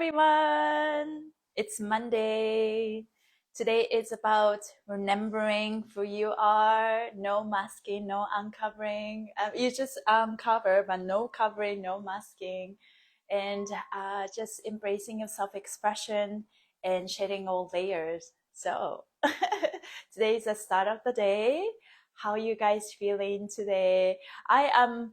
everyone. It's Monday. Today is about remembering who you are. No masking, no uncovering. You just cover, but no covering, no masking. And just embracing your self-expression and shedding all layers. So today is the start of the day. How are you guys feeling today? I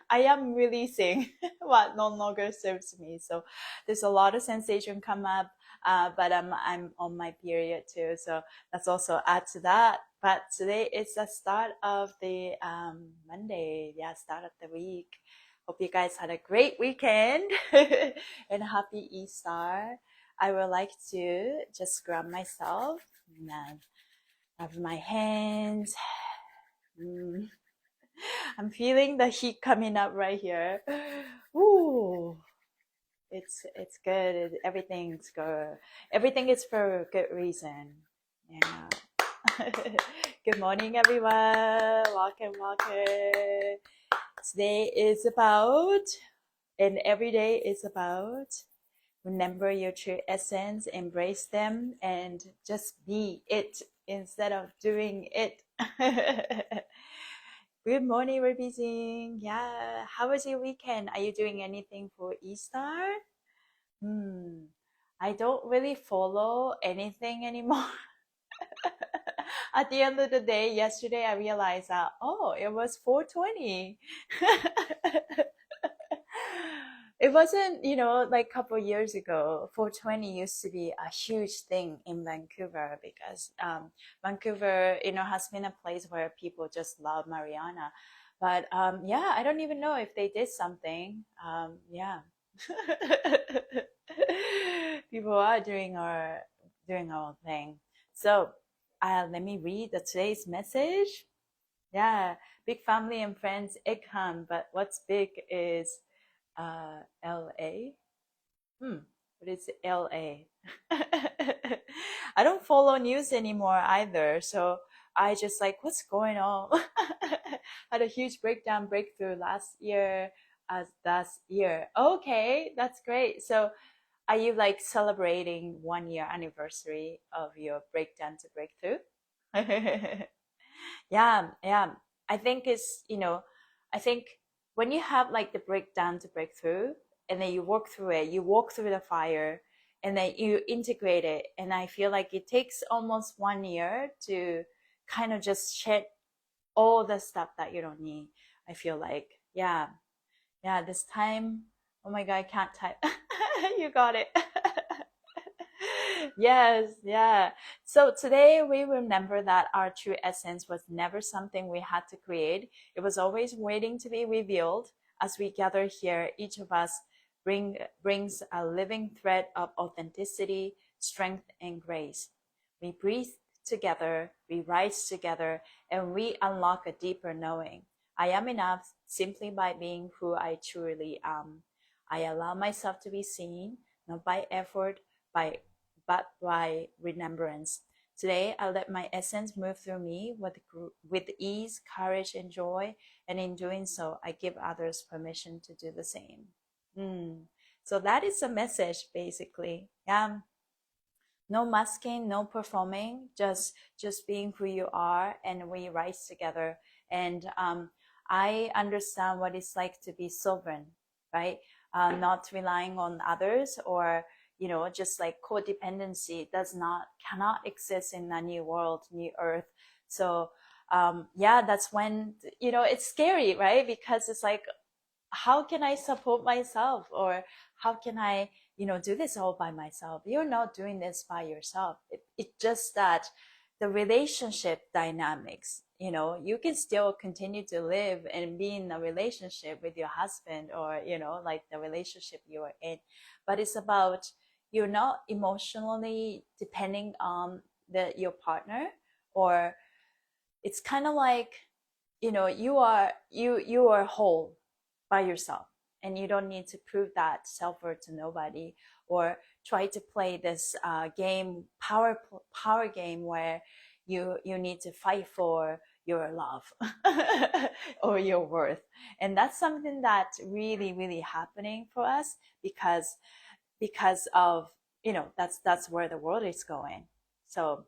am releasing what no longer serves me. So there's a lot of sensation come up, but I'm on my period too. So that's also add to that. But today is the start of the Monday. Yeah, start of the week. Hope you guys had a great weekend and happy Easter. I would like to just grab myself and rub my hands. I'm feeling the heat coming up right here. Ooh, it's good. Everything's good. Everything is for a good reason. Yeah. Good morning, everyone. Welcome. Today is about, and every day is about, remember your true essence, embrace them, and just be it instead of doing it. Good morning, Rebizing. Yeah, how was your weekend? Are you doing anything for Easter? I don't really follow anything anymore. At the end of the day, yesterday I realized that, oh, it was 420. It wasn't, like a couple years ago, 420 used to be a huge thing in Vancouver because Vancouver, has been a place where people just love marijuana. But yeah, I don't even know if they did something. Yeah. People are doing our thing. So let me read today's message. Yeah, big family and friends, Ekhan, but what's big is LA. What is LA? I don't follow news anymore either, so I just like, what's going on? Had a huge breakthrough last year. Okay, that's great. So are you like celebrating 1 year anniversary of your breakdown to breakthrough? Yeah. I think I think when you have like the breakdown to breakthrough and then you work through it, you walk through the fire and then you integrate it. And I feel like it takes almost 1 year to kind of just shed all the stuff that you don't need. I feel like, yeah, this time, oh my God, I can't type. You got it. Yes, yeah. So today we remember that our true essence was never something we had to create. It was always waiting to be revealed. As we gather here, each of us brings a living thread of authenticity, strength, and grace. We breathe together, we rise together, and we unlock a deeper knowing. I am enough simply by being who I truly am. I allow myself to be seen, not by effort, but by remembrance. Today, I let my essence move through me with ease, courage, and joy, and in doing so, I give others permission to do the same. So that is the message, basically. Yeah. No masking, no performing, just being who you are, and we rise together. And I understand what it's like to be sovereign, right? Not relying on others, or just like codependency cannot exist in a new world, new earth. So yeah, that's when it's scary, right? Because it's like, how can I support myself, or how can I do this all by myself? You're not doing this by yourself. It's just that the relationship dynamics, you can still continue to live and be in a relationship with your husband, or like the relationship you are in, but it's about you're not emotionally depending on your partner, or it's kind of like you are whole by yourself, and you don't need to prove that self-worth to nobody, or try to play this power game where you need to fight for your love or your worth. And that's something that really happening for us, because because of, that's where the world is going. So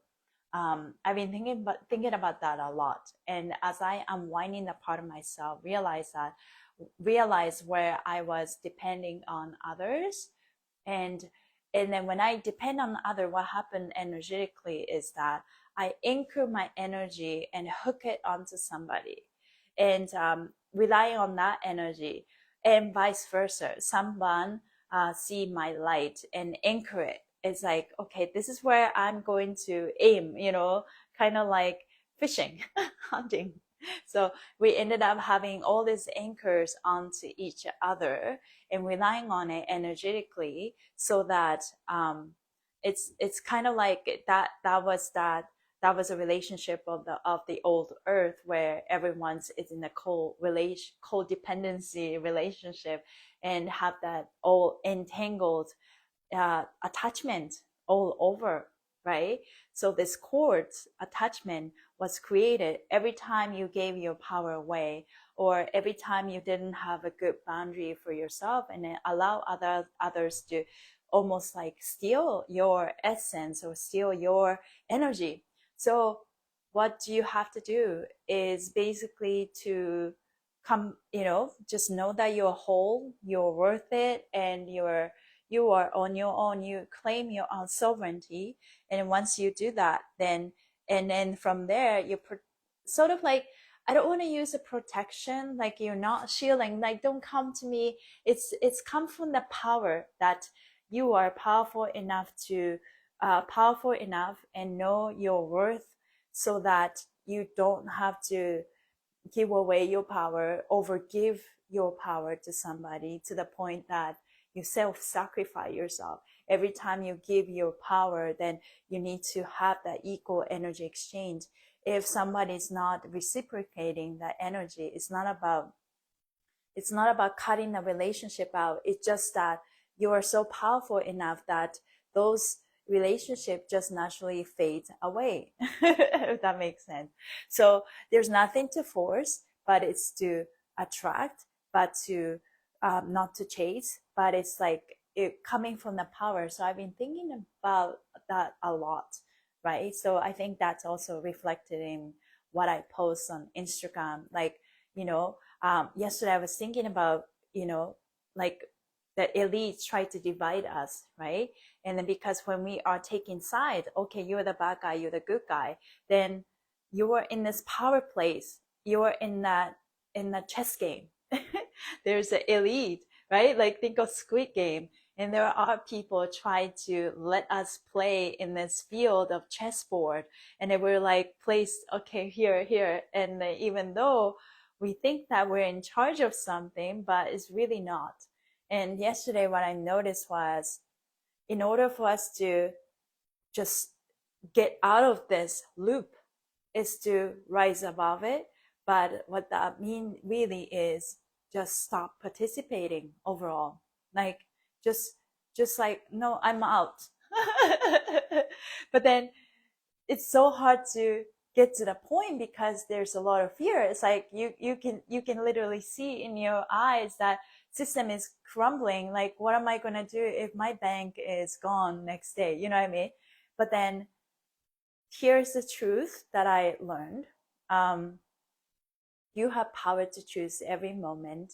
I've been thinking about that a lot. And as I am winding that part of myself, realize where I was depending on others. And then when I depend on other, what happened energetically is that I anchor my energy and hook it onto somebody, and rely on that energy, and vice versa. Someone see my light and anchor it. It's like, okay, this is where I'm going to aim, kind of like fishing, hunting. So we ended up having all these anchors onto each other and relying on it energetically, so that it's kind of like that was a relationship of the old earth, where everyone's is in a codependency relationship, and have that all entangled attachment all over, right? So this cord attachment was created every time you gave your power away, or every time you didn't have a good boundary for yourself, and then allow others to almost like steal your essence or steal your energy. So what you have to do is basically to come, just know that you're whole, you're worth it, and you are on your own. You claim your own sovereignty, and once you do that, then from there sort of like, I don't want to use a protection, like you're not shielding, like don't come to me. It's come from the power that you are powerful enough and know your worth, so that you don't have to give away your power, overgive your power to somebody, to the point that you self-sacrifice yourself. Every time you give your power, then you need to have that equal energy exchange. If somebody's not reciprocating that energy, it's not about cutting the relationship out. It's just that you are so powerful enough that those relationships just naturally fade away, if that makes sense. So there's nothing to force, but it's to attract, but to not to chase, but it's like it coming from the power. So I've been thinking about that a lot, right? So I think that's also reflected in what I post on Instagram. Like, yesterday I was thinking about, like the elites try to divide us, right? And then because when we are taking side, okay, you're the bad guy, you're the good guy, then you are in this power place. You are in the chess game. There's an elite, right? Like think of Squid Game. And there are people trying to let us play in this field of chessboard. And they were like placed, okay, here. And even though we think that we're in charge of something, but it's really not. And yesterday what I noticed was, in order for us to just get out of this loop, is to rise above it. But what that mean really is just stop participating overall. Like just like, no, I'm out. But then it's so hard to get to the point because there's a lot of fear. It's like you can literally see in your eyes that system is crumbling. Like, what am I going to do if my bank is gone next day? You know what I mean? But then here's the truth that I learned. You have power to choose every moment,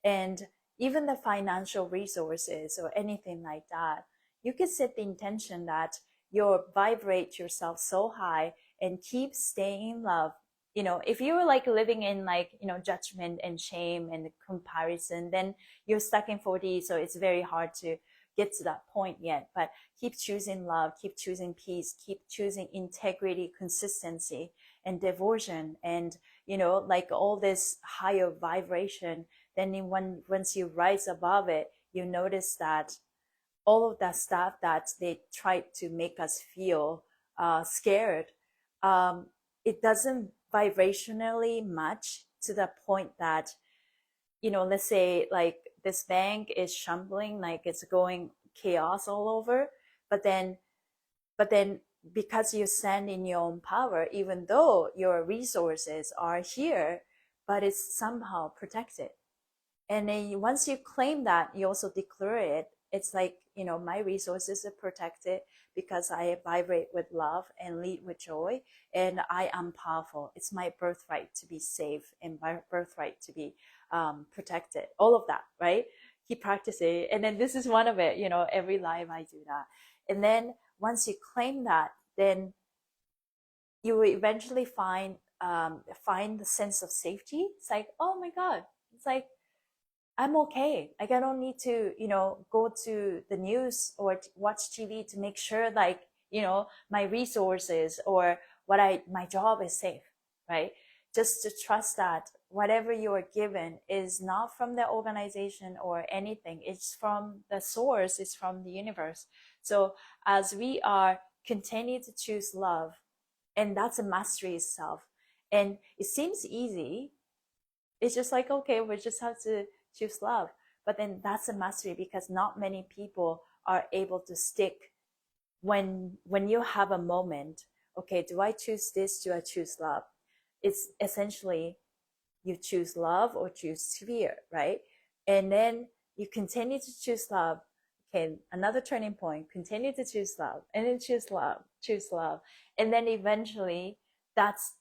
and even the financial resources or anything like that, you can set the intention that you'll vibrate yourself so high and keep staying in love. If you were like living in like, judgment and shame and comparison, then you're stuck in 4D. So it's very hard to get to that point yet, but keep choosing love, keep choosing peace, keep choosing integrity, consistency, and devotion, and like all this higher vibration. Then once you rise above it, you notice that all of that stuff that they tried to make us feel scared, it doesn't vibrationally match to the point that, let's say like this bank is shambling, like it's going chaos all over, but then because you stand in your own power, even though your resources are here, but it's somehow protected. And then once you claim that, you also declare it, It's like, my resources are protected because I vibrate with love and lead with joy, and I am powerful. It's my birthright to be safe and my birthright to be protected. All of that, right? Keep practicing. And then this is one of it, every live I do that. And then once you claim that, then you will eventually find the sense of safety. It's like, oh my God, it's like, I'm okay. Like, I don't need to, go to the news or watch TV to make sure, like, my resources or my job is safe, right? Just to trust that whatever you are given is not from the organization or anything. It's from the source. It's from the universe. So as we are continue to choose love, and that's a mastery itself. And it seems easy. It's just like, okay, we just have to choose love. But then that's a mastery, because not many people are able to stick when you have a moment. Okay, do I choose this? Do I choose love? It's essentially you choose love or choose fear, right? And then you continue to choose love. Okay, another turning point, continue to choose love, and then choose love. And then eventually that's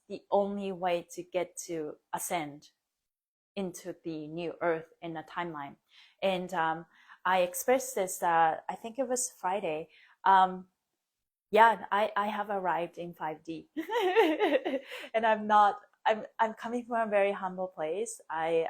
the only way to get to ascend into the new earth in a timeline. And I expressed this, I think it was Friday. Yeah, I have arrived in 5D. And I'm coming from a very humble place. I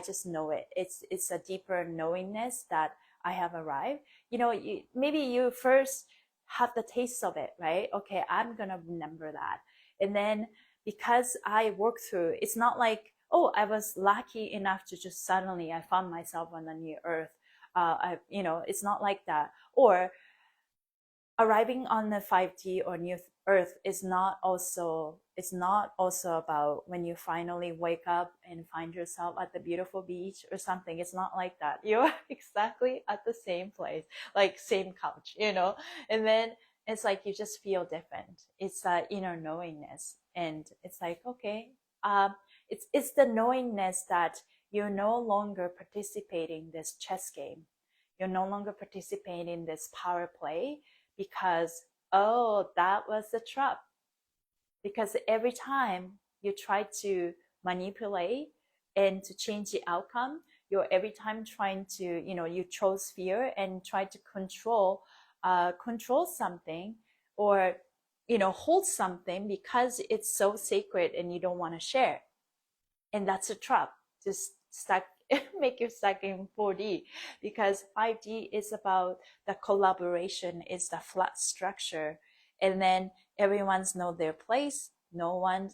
just know it. It's a deeper knowingness that I have arrived. Maybe you first have the taste of it, right? Okay, I'm gonna remember that. And then because I work through, it's not like, oh, I was lucky enough to just suddenly I found myself on the new earth. It's not like that. Or arriving on the 5D or new earth is not also about when you finally wake up and find yourself at the beautiful beach or something. It's not like that. You're exactly at the same place, like same couch, and then it's like you just feel different. It's that inner knowingness. And it's like, okay, it's the knowingness that you're no longer participating in this chess game. You're no longer participating in this power play, because, oh, that was the trap. Because every time you try to manipulate and to change the outcome, you're every time trying to, you chose fear and try to control something, or hold something because it's so sacred and you don't want to share. And that's a trap. Just stuck make you stuck in 4D, because 5D is about the collaboration, is the flat structure, and then everyone's know their place.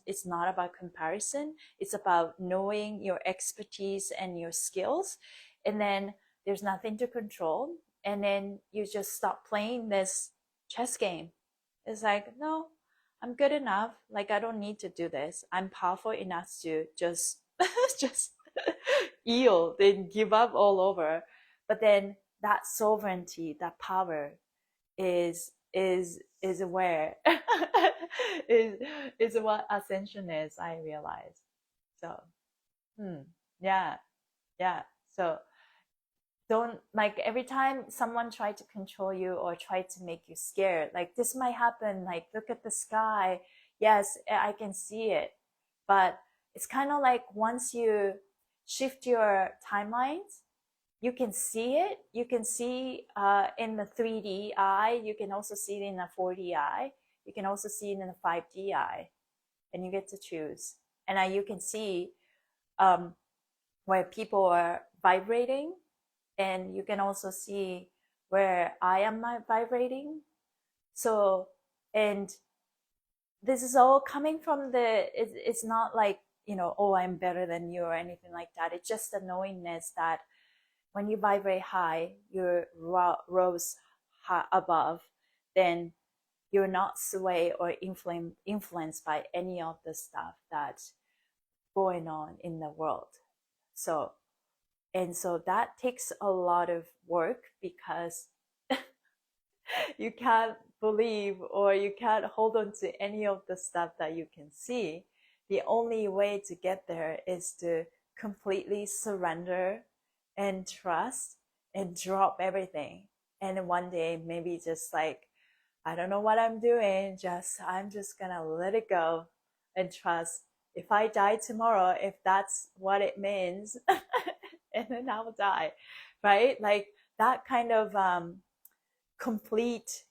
It's not about comparison. It's about knowing your expertise and your skills, and then there's nothing to control, and then you just stop playing this chess game. It's like, no, I'm good enough. Like, I don't need to do this. I'm powerful enough to just just yield and give up all over. But then that sovereignty, that power is where is what ascension is, I realize. So yeah, yeah. So don't, like, every time someone try to control you or try to make you scared, like, this might happen, like, look at the sky, yes, I can see it. But it's kind of like, once you shift your timelines, you can see it. You can see in the 3D eye. You can also see it in the 4D eye. You can also see it in the 5D eye. And you get to choose. And you can see where people are vibrating. And you can also see where I am vibrating. So, and this is all coming from it's not like, oh, I'm better than you or anything like that. It's just the knowingness that when you vibrate high, you rose high above, then you're not swayed or influenced by any of the stuff that's going on in the world. So that takes a lot of work, because you can't believe or you can't hold on to any of the stuff that you can see. The only way to get there is to completely surrender and trust and drop everything. And one day, maybe just like, I don't know what I'm doing, I'm just gonna let it go and trust. If I die tomorrow, if that's what it means, and then I will die, right? Like that kind of complete,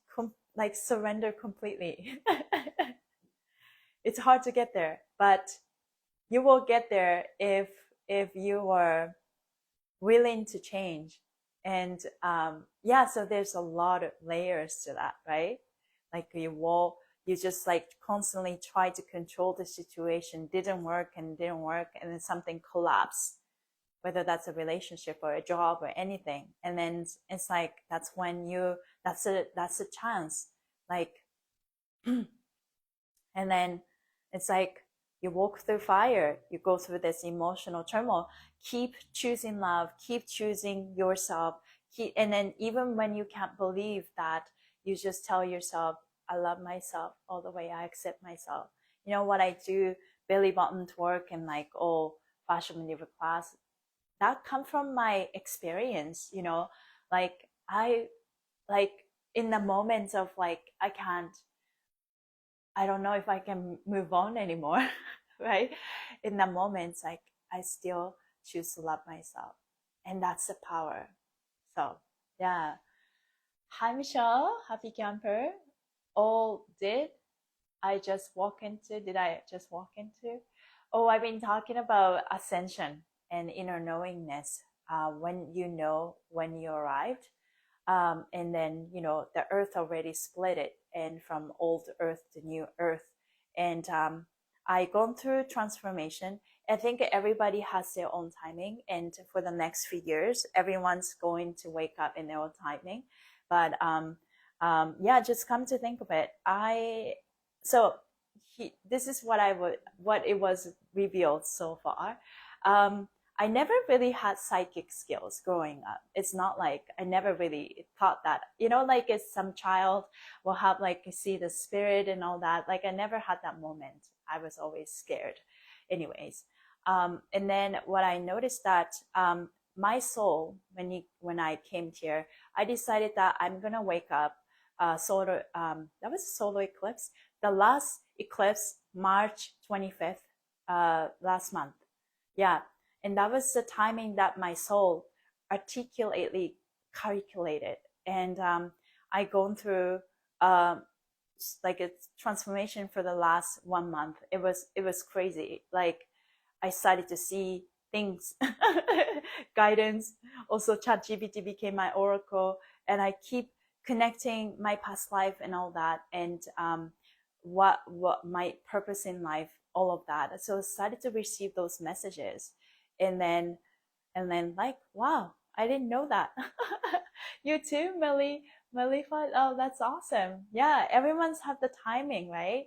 like surrender completely. It's hard to get there, but you will get there if you are willing to change. And yeah, so there's a lot of layers to that, right? Like you just like constantly try to control the situation, didn't work, and then something collapsed, whether that's a relationship or a job or anything. And then it's like that's a chance, like and then it's like you walk through fire, you go through this emotional turmoil, keep choosing love, keep choosing yourself, and then even when you can't believe that, you just tell yourself, I love myself all the way, I accept myself. You know what I do, belly button work and like fashion maneuver class, that come from my experience, like like in the moments of like I don't know if I can move on anymore, right? In the moments, like I still choose to love myself, and that's the power. So, yeah. Hi, Michelle. Happy camper. Oh, did I just walk into? Oh, I've been talking about ascension and inner knowingness. When you know when you arrived, and then the earth already split it, and from old earth to new earth. And I gone through transformation. I think everybody has their own timing, and for the next few years everyone's going to wake up in their own timing. But yeah, just come to think of it, this is what it was revealed so far. I never really had psychic skills growing up. It's not like I never really thought that, like as some child will have like see the spirit and all that. Like I never had that moment. I was always scared. Anyways, and then what I noticed that my soul, when I came here, I decided that I'm gonna wake up. That was a solar eclipse. The last eclipse, March 25th, last month. Yeah, and that was the timing that my soul articulately calculated. And I gone through like a transformation for the last 1 month. It was crazy. Like I started to see things, guidance. Also, ChatGPT became my oracle, and I keep connecting my past life and all that, and what my purpose in life, all of that. So I started to receive those messages, and then like, wow, I didn't know that. You too, Millie. Oh, that's awesome. Yeah, everyone's have the timing, right?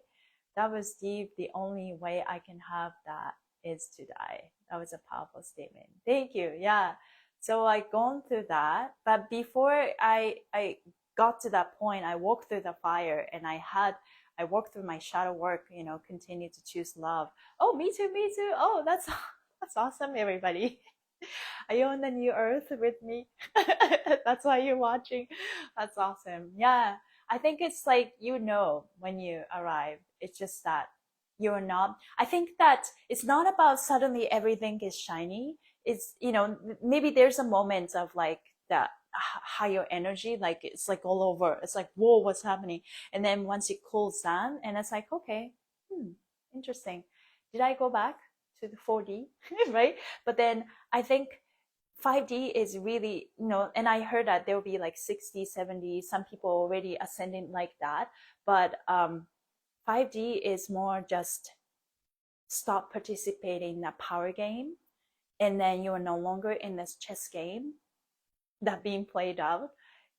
That was deep. The only way I can have that is to die. That was a powerful statement. Thank you. Yeah. So I gone through that, but before I got to that point, I walked through the fire, and I worked through my shadow work. Continue to choose love. Oh, me too, me too. Oh, that's that's awesome, everybody. Are you on the new earth with me? That's why you're watching. That's awesome. Yeah. I think it's like, when you arrive, it's just that you're not, I think that it's not about suddenly everything is shiny. It's, maybe there's a moment of like that higher energy, like it's like all over. It's like, whoa, what's happening? And then once it cools down, and it's like, okay, interesting. Did I go back to the 4D? Right? But then I think 5D is really, and I heard that there will be like 60, 70, some people already ascending like that. But 5D is more just stop participating in that power game. And then you're no longer in this chess game that being played out.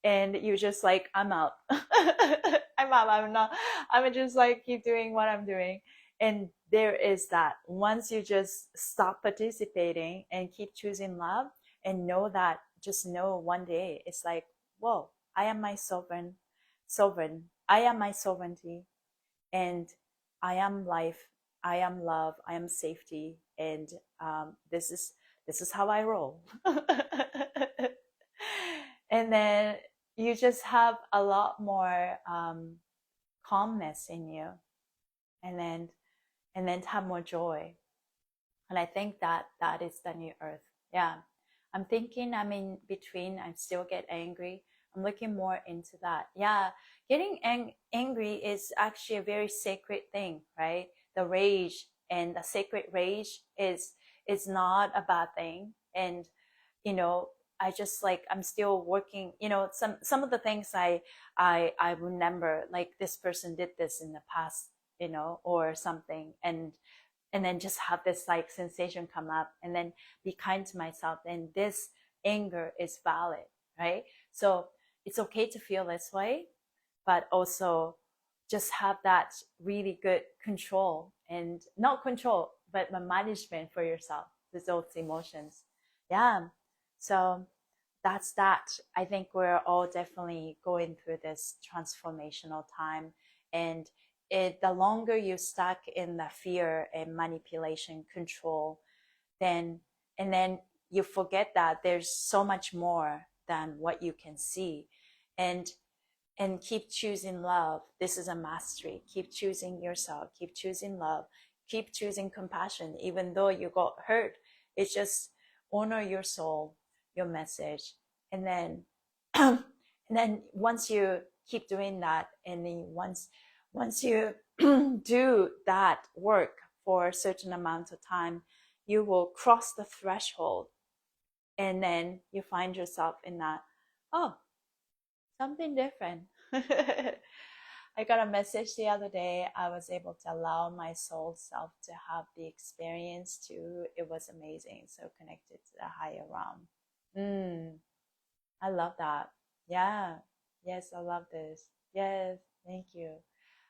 And you're just like, I'm out. I'm out. I'm not. I'm just like keep doing what I'm doing. And there is that. Once you just stop participating and keep choosing love, and know that, just know one day it's like, whoa, I am my sovereign. I am my sovereignty, and I am life. I am love. I am safety, and this is how I roll. And then you just have a lot more calmness in you, and then have more joy. And I think that that is the new earth. Yeah. I'm thinking I'm in between. I still get angry. I'm looking more into that. Yeah. Getting angry is actually a very sacred thing, right? The rage and the sacred rage is not a bad thing. And, you know, I just like, I'm still working, you know, some of the things I remember, like this person did this in the past, you know, or something. And then just have this like sensation come up, and then be kind to myself, and this anger is valid, right? So it's okay to feel this way, but also just have that really good control, and not control but management for yourself with those emotions. Yeah. So that's that. I think we're all definitely going through this transformational time. And the longer you stuck in the fear and manipulation control, then and then you forget that there's so much more than what you can see. and and keep choosing love. This is a mastery. Keep choosing yourself, keep choosing love, keep choosing compassion. Even though you got hurt, it's just honor your soul, your message. And then and then once you keep doing that, and then once you do that work for a certain amount of time, you will cross the threshold, and then you find yourself in that, oh, something different. I got a message the other day. I was able to allow my soul self to have the experience too. It was amazing. So connected to the higher realm. I love that. Yeah. Yes, I love this. Yes, thank you.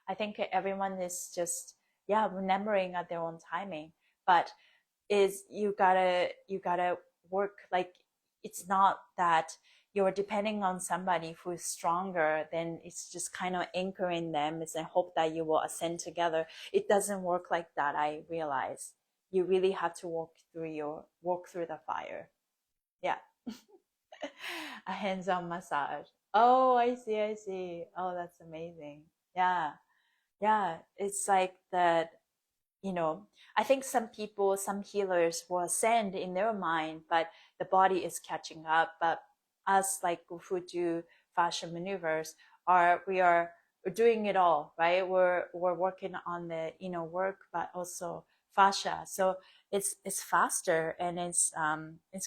I think everyone is just, yeah, remembering at their own timing. But is you gotta work, like, it's not that you're depending on somebody who is stronger, then it's just kind of anchoring them. It's a hope that you will ascend together. It doesn't work like that. I realize you really have to walk through the fire. Yeah. A hands-on massage. Oh, I see, I see. Oh, that's amazing. Yeah. Yeah, it's like that, you know. I think some people, some healers will ascend in their mind, but the body is catching up. But us, like, who do fascia maneuvers, we are we're doing it all, right? We're working on the work, but also fascia. So it's faster, and it's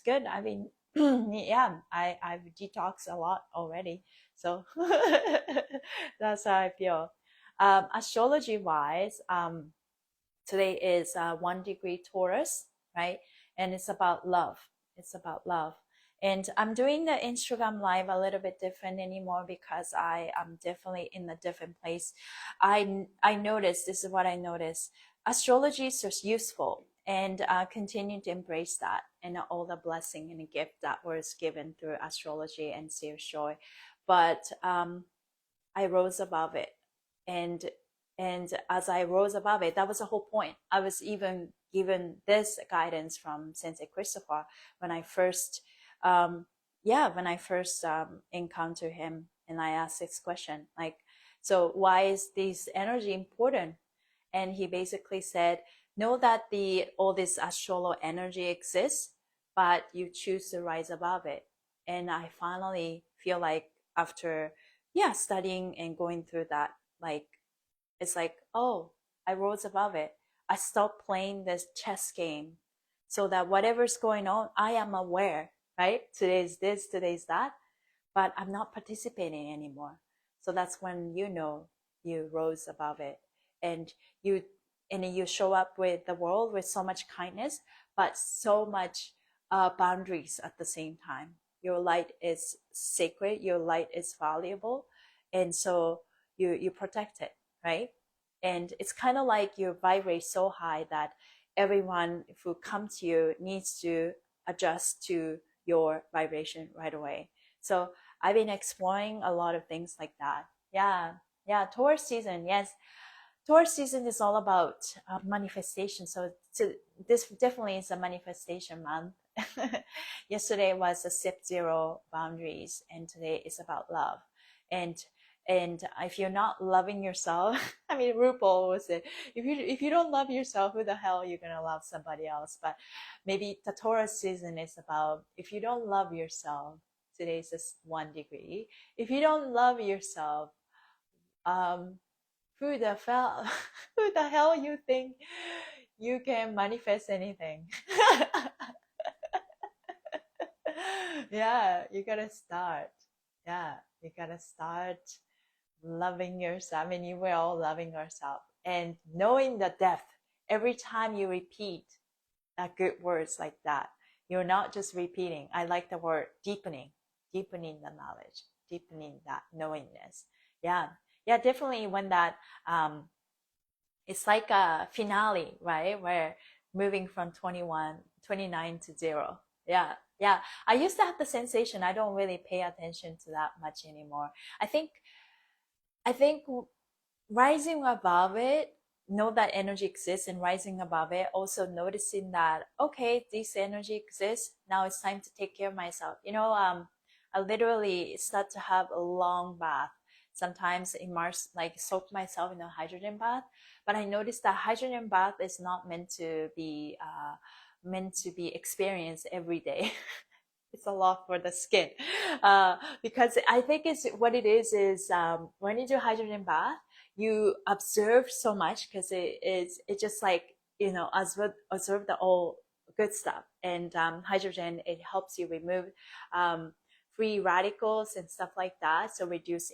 good. I mean, yeah, I've detoxed a lot already, so that's how I feel. Astrology wise, today is 1 degree Taurus, right? And it's about love. It's about love. And I'm doing the Instagram live a little bit different anymore, because I am definitely in a different place. I noticed, this is what I noticed. Astrology is just useful, and continue to embrace that, and all the blessing and the gift that was given through astrology and Seer's Joy. But I rose above it. And as I rose above it, that was the whole point. I was even given this guidance from Sensei Christopher when I first encountered him, and I asked this question, like, so why is this energy important? And he basically said, know that the all this astral energy exists, but you choose to rise above it. And I finally feel like, after studying and going through that, like, it's like, oh, I rose above it. I stopped playing this chess game, so that whatever's going on, I am aware, right? Today's this, today's that, but I'm not participating anymore. So that's when you rose above it, and you you show up with the world with so much kindness, but so much boundaries at the same time. Your light is sacred. Your light is valuable, and so you protect it, right? And it's kind of like you vibrate so high that everyone who comes to you needs to adjust to your vibration right away. So I've been exploring a lot of things like that. Yeah, yeah. Taurus season, yes. Taurus season is all about manifestation. So this definitely is a manifestation month. Yesterday was the sip zero boundaries, and today is about love. And if you're not loving yourself, I mean, RuPaul was it. If you don't love yourself, who the hell are you gonna love somebody else? But maybe the Taurus season is about, if you don't love yourself, today's just 1 degree. If you don't love yourself, um, who the hell, who the hell you think you can manifest anything? Yeah, you gotta start. Yeah, you gotta start loving yourself. I mean, you were all loving yourself and knowing the depth. Every time you repeat good words like that, you're not just repeating. I like the word deepening, deepening the knowledge, deepening that knowingness. Yeah, yeah, definitely. When that it's like a finale, right? Where moving from 29 to 0. Yeah, yeah. I used to have the sensation. I don't really pay attention to that much anymore. I think I think rising above it, know that energy exists, and rising above it, also noticing that, okay, this energy exists. Now it's time to take care of myself. I literally start to have a long bath. Sometimes immerse, like soak myself in a hydrogen bath. But I noticed that hydrogen bath is not meant to be experienced every day. It's a lot for the skin, because I think it's what it is when you do hydrogen bath, you observe so much, because it just like, observe the all good stuff. And hydrogen, it helps you remove um, free radicals and stuff like that, so reduce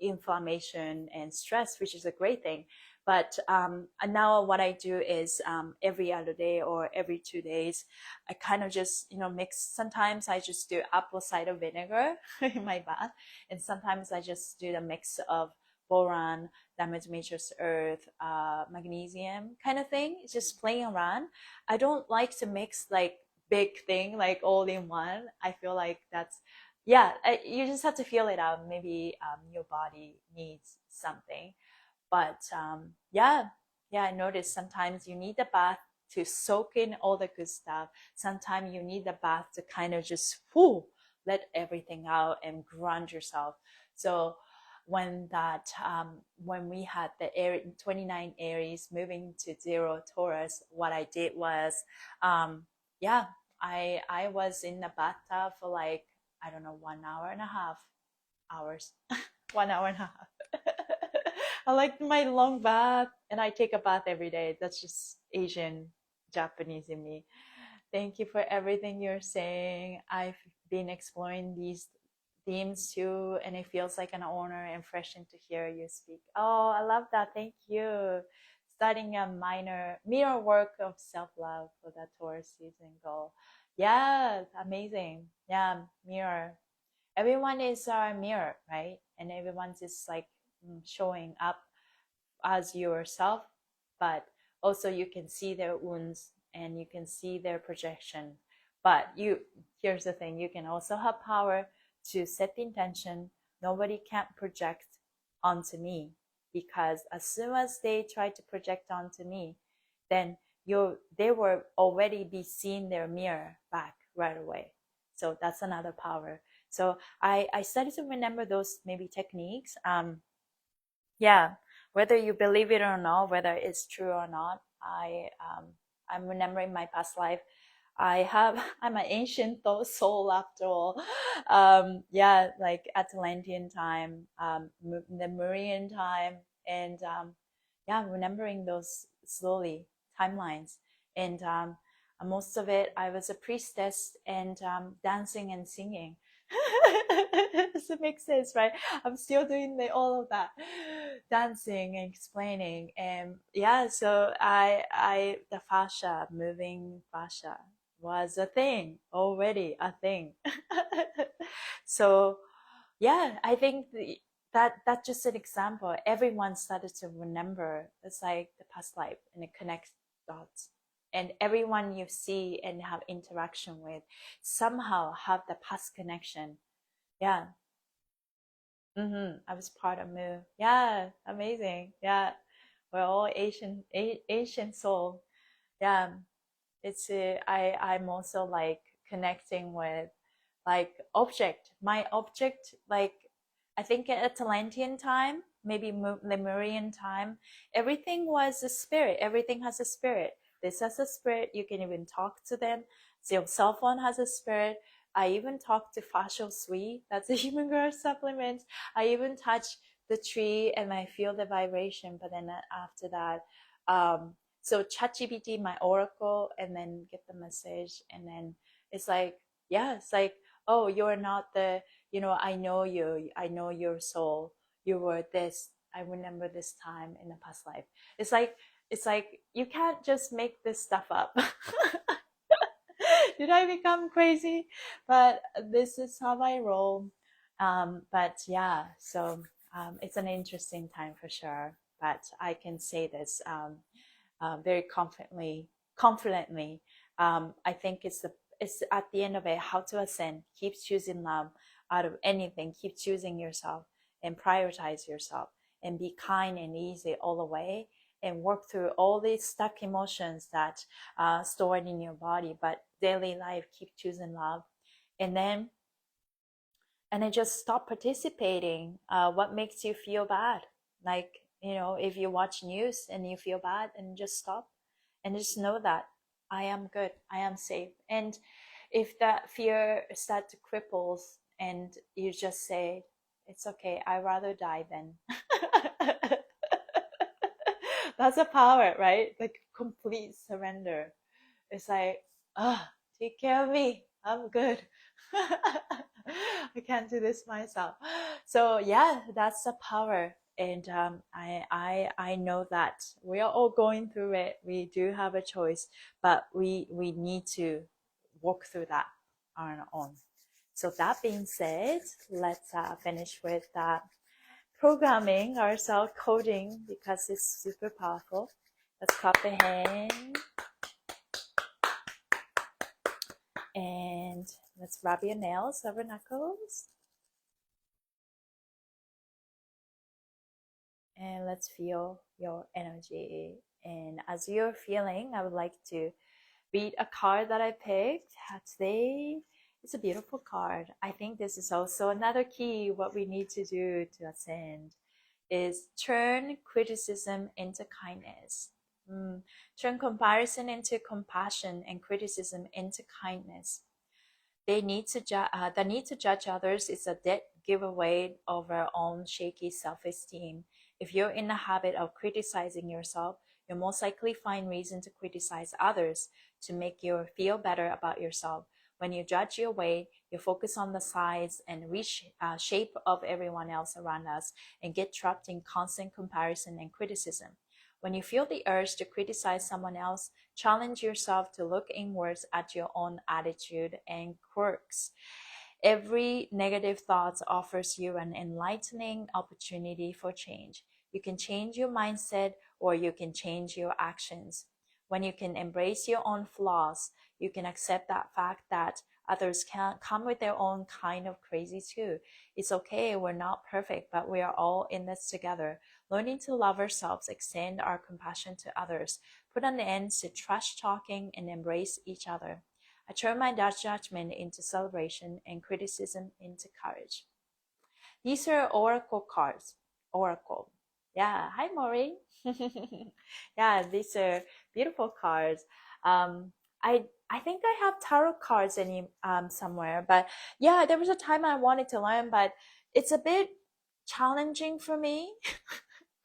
inflammation and stress, which is a great thing. But now what I do is, every other day or every 2 days, I kind of just, mix. Sometimes I just do apple cider vinegar in my bath. And sometimes I just do the mix of boron, damaged matrix earth, magnesium kind of thing. It's just playing around. I don't like to mix like big thing, like all in one. I feel like that's, yeah, you just have to feel it out. Maybe your body needs something. But yeah, I noticed sometimes you need the bath to soak in all the good stuff. Sometimes you need the bath to kind of just let everything out and ground yourself. So when we had the 29 Aries moving to 0 Taurus, what I did was, yeah, I was in the bathtub for like, I don't know, 1.5 hours. 1.5 hours. I like my long bath, and I take a bath every day. That's just Asian, Japanese in me. Thank you for everything you're saying. I've been exploring these themes too, and it feels like an honor and refreshing to hear you speak. Oh, I love that. Thank you. Starting a minor mirror work of self-love for that Taurus season goal. Yeah, amazing. Yeah, mirror. Everyone is a mirror, right? And everyone's just like showing up as yourself, but also you can see their wounds and you can see their projection. But here's the thing, you can also have power to set the intention. Nobody can project onto me, because as soon as they try to project onto me, then they will already be seeing their mirror back right away. So that's another power. So I started to remember those maybe techniques. Yeah, whether you believe it or not, whether it's true or not, I'm remembering my past life. I'm an ancient soul after all. Yeah, like Atlantean time, the Mauryan time, and yeah, remembering those slowly timelines. And most of it, I was a priestess and dancing and singing. Does it make sense, right? I'm still doing all of that, dancing and explaining, and yeah. So the fascia, moving fascia, was a thing already, a thing. So yeah, I think that's just an example. Everyone started to remember. It's like the past life, and it connects dots. And everyone you see and have interaction with somehow have the past connection. Yeah. I was part of Mu. Yeah, amazing. Yeah, we're all Asian soul. Yeah, it's I'm also like connecting with like object, my object, like I think at Atlantean time, maybe Lemurian time, everything was a spirit. Everything has a spirit. This has a spirit. You can even talk to them. So your cell phone has a spirit. I even talk to Fascial Sui. That's a human growth supplement. I even touch the tree and I feel the vibration. But then after that, so ChatGPT, my oracle, and then get the message. And then it's like, yeah, it's like, oh, you're not the, I know you, I know your soul, you were this, I remember this time in a past life. It's like you can't just make this stuff up. Did I become crazy? But this is how I roll. But yeah, so it's an interesting time for sure, but I can say this very confidently. I think it's at the end of it, how to ascend. Keep choosing love out of anything. Keep choosing yourself and prioritize yourself and be kind and easy all the way and work through all these stuck emotions that stored in your body. But daily life, keep choosing love, and then just stop participating. What makes you feel bad? Like, if you watch news and you feel bad, and just stop and just know that I am good, I am safe. And if that fear start to cripples, and you just say, it's okay, I'd rather die then. That's a power, right? Like complete surrender. It's like, take care of me, I'm good. I can't do this myself. So yeah, that's the power. And I know that we are all going through it. We do have a choice, but we need to walk through that on our own. So that being said, let's finish with programming our self coding, because it's super powerful. Let's clap the hand. And let's rub your nails over knuckles. And let's feel your energy. And as you're feeling, I would like to read a card that I picked today. It's a beautiful card. I think this is also another key. What we need to do to ascend is turn criticism into kindness. Turn comparison into compassion and criticism into kindness. The need to judge others is a dead giveaway of our own shaky self-esteem. If you're in the habit of criticizing yourself, you'll most likely find reason to criticize others to make you feel better about yourself. When you judge your weight, you focus on the size and shape of everyone else around us and get trapped in constant comparison and criticism. When you feel the urge to criticize someone else, challenge yourself to look inwards at your own attitude and quirks. Every negative thought offers you an enlightening opportunity for change. You can change your mindset, or you can change your actions. When you can embrace your own flaws, you can accept that fact that others can come with their own kind of crazy too. It's okay, we're not perfect, but we are all in this together. Learning to love ourselves, extend our compassion to others, put an end to trash talking, and embrace each other. I turn my judgment into celebration and criticism into courage. These are oracle cards. Oracle. Yeah. Hi, Maureen. Yeah, these are beautiful cards. I think I have tarot cards somewhere, but yeah, there was a time I wanted to learn, but it's a bit challenging for me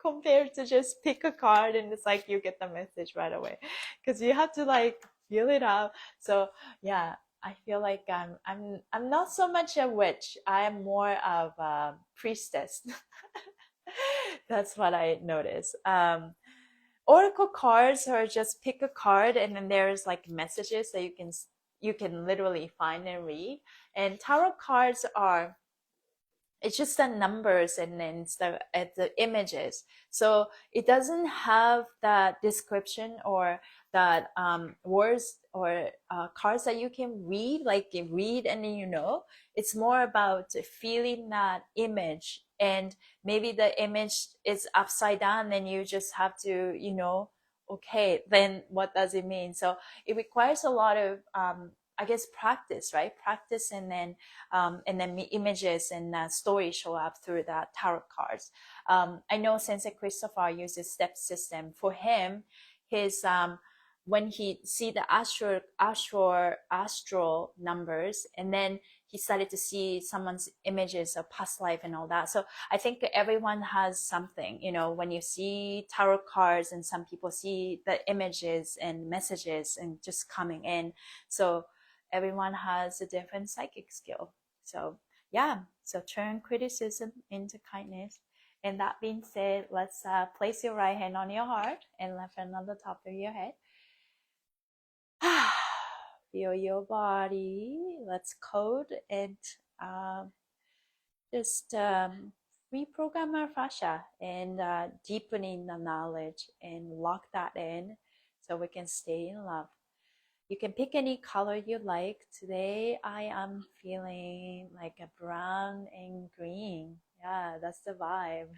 compared to just pick a card and it's like you get the message right away, because you have to like feel it out. So yeah, I feel like I'm not so much a witch. I am more of a priestess. That's what I notice. Oracle cards are just pick a card and then there's like messages that you can literally find and read. And tarot cards are, it's just the numbers and then the images, so it doesn't have that description or that words or cards that you can read, like you read and then it's more about feeling that image. And maybe the image is upside down, then you just have to okay, then what does it mean? So it requires a lot of I guess practice, right? Practice, and then images and stories show up through the tarot cards. I know Sensei Christopher uses step system. For him, his when he see the astral numbers, and then he started to see someone's images of past life and all that. So I think everyone has something, you know, when you see tarot cards, and some people see the images and messages and just coming in. So everyone has a different psychic skill. So yeah, so turn criticism into kindness. And that being said, let's place your right hand on your heart and left hand on the top of your head. Feel your body. Let's code and just reprogram our fascia and deepening the knowledge and lock that in so we can stay in love. You can pick any color you like. Today I am feeling like a brown and green. Yeah, that's the vibe.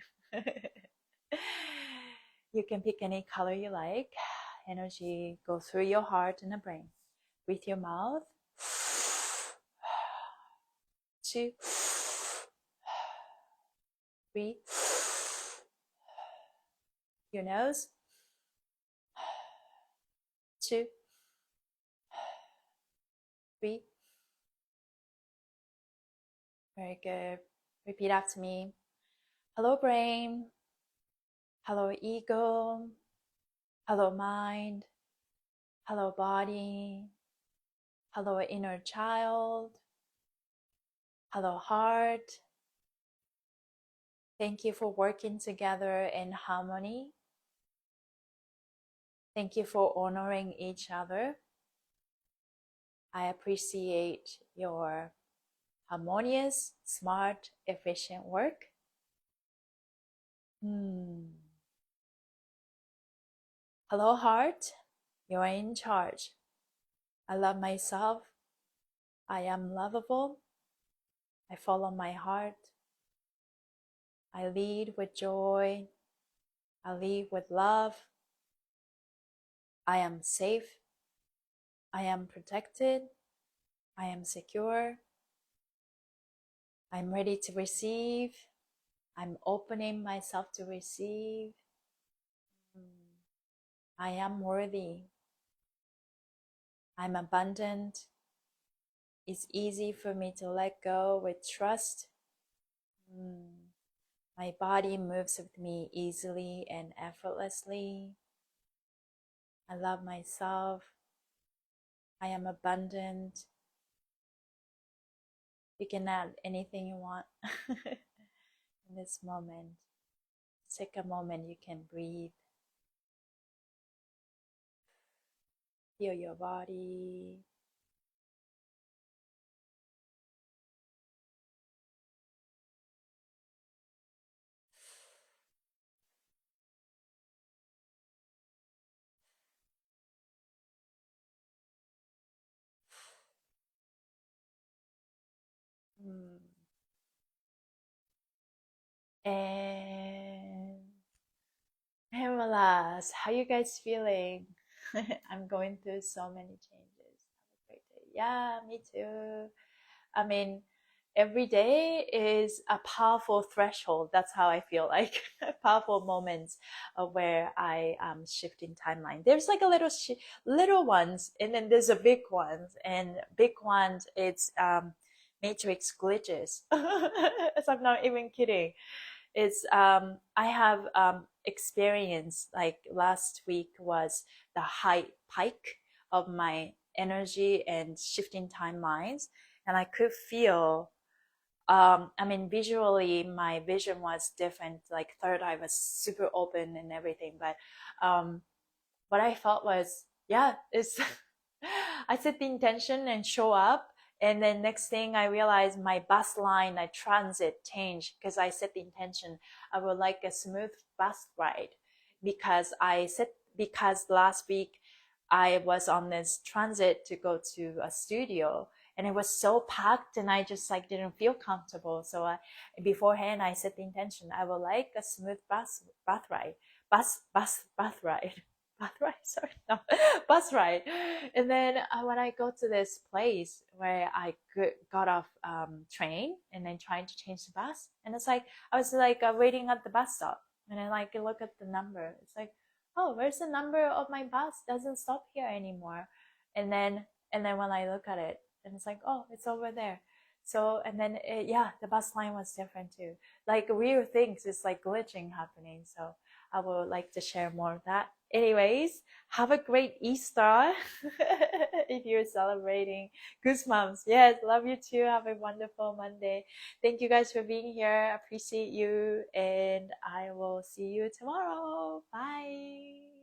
You can pick any color you like. Energy go through your heart and the brain. Breathe your mouth. 2, 3. Your nose. 2, 3. Very good. Repeat after me. Hello, brain. Hello, ego. Hello, mind. Hello, body. Hello, inner child. Hello, heart. Thank you for working together in harmony. Thank you for honoring each other. I appreciate your harmonious, smart, efficient work. Hello, heart. You're in charge. I love myself. I am lovable. I follow my heart. I lead with joy. I lead with love. I am safe. I am protected. I am secure. I'm ready to receive. I'm opening myself to receive. I am worthy. I'm abundant. It's easy for me to let go with trust. My body moves with me easily and effortlessly. I love myself. I am abundant. You can add anything you want in this moment. Take a moment, you can breathe. Feel your body. And relax. How you guys feeling? I'm going through so many changes. Have a great day. Yeah, me too. I mean, every day is a powerful threshold. That's how I feel like. Powerful moments of where I am shifting timeline. There's like a little ones, and then there's a big ones, and big ones it's matrix glitches. So I'm not even kidding. It's I have experienced, like last week was the high peak of my energy and shifting timelines, and I could feel I mean, visually my vision was different, like third eye was super open and everything, but what I felt was, yeah, it's I set the intention and show up, and then next thing I realized my bus line, I transit changed because I set the intention I would like a smooth bus ride, because last week I was on this transit to go to a studio, and it was so packed and I just like didn't feel comfortable. So beforehand I set the intention I would like a smooth bus ride. bus ride, sorry, no, bus ride. And then when I go to this place where I got off train and then trying to change the bus, and it's like I was like waiting at the bus stop, and then like look at the number. It's like, oh, where's the number of my bus? Doesn't stop here anymore. And then when I look at it, and it's like, oh, it's over there. So and then yeah, the bus line was different too. Like weird things, it's like glitching happening. So I would like to share more of that. Anyways, have a great Easter if you're celebrating. Goosebumps. Yes, love you too. Have a wonderful Monday. Thank you guys for being here. Appreciate you. And I will see you tomorrow. Bye.